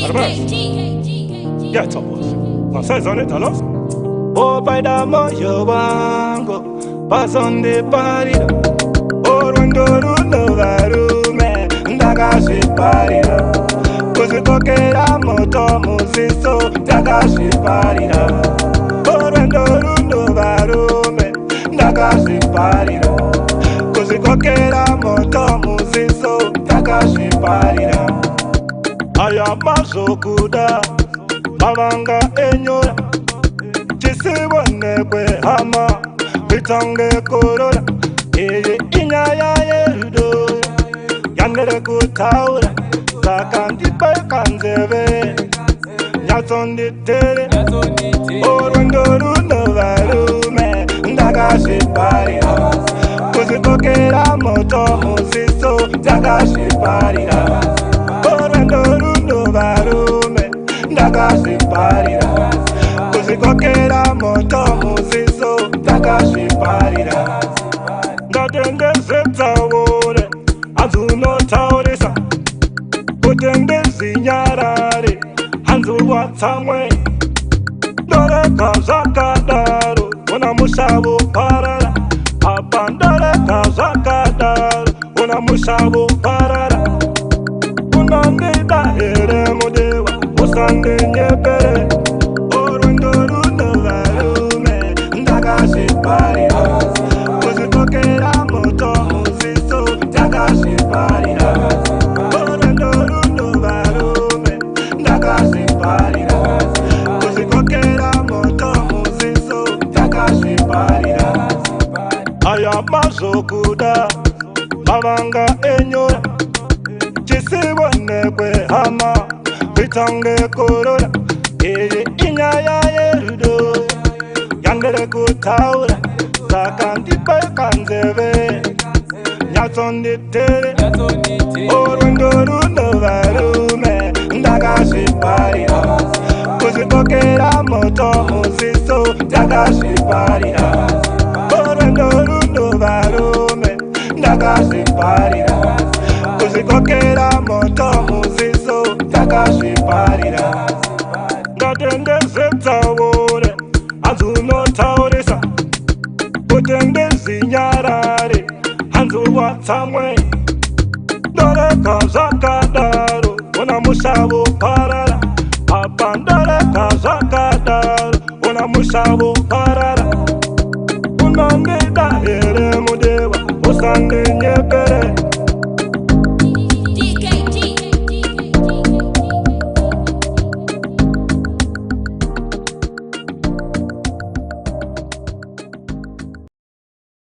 Get up, boss. Says on it, hello? Oh, by the moyo wango, pass on the party. Oh, when go to the varume, ndakazviparira. Kuzvikokera moto musiso, ndakazviparira. Oh, when go to the varume, ndakazviparira. Kuzvikokera moto musiso, ndakazviparira. Aya mazokuda, mavanga enyora. Chisibonekwe hama, bitange korora. Iyi inyaya yerudo, yandere kutaura. Saka ndipeka nzeve, nyatsonditere. Orwendo runo varume, ndakazviparira. Kuzvikokera moto musiso, ndakazviparira. Orwendo runo varume, ndakazviparira. Kuzvikokera moto musiso, ndakazviparira. Ndatendezedza wore, hanzi unotaurisa. Kutendezinyarare, hanzi watsamwe. Ndoreka zvakadaro, una mushavo parara. Apa ndoreka zvakadaro, una mushavo parara. Unondida here mudewa, usandinyepere. Orwendo runo varume, ndakazviparira. Kuzvikokera moto musiso, ndakazviparira. Orwendo runo varume, ndakazviparira. Kuzvikokera moto musiso, ndakazviparira. Aya mazokuda, mavanga enyora. Chisibonekwe hama, bitange korora. Iyi inyaya yerudo, yandere kutaura. Saka ndipeka nzeve, nyatsonditere. Orwendo runo varume, ndakazviparira. Kuzvikokera moto musiso, ndakazviparira. Orwendo runo varume, ndakazviparira. Kuzvikokera moto musiso, ndakazviparira. Ndatendezedza wore, hanzi unotaurisa. Kutendezinyarare, hanzi watsamwe. Ndoreka zvakadaro, una mushavo parara. Apa ndoreka zvakadaro, una mushavo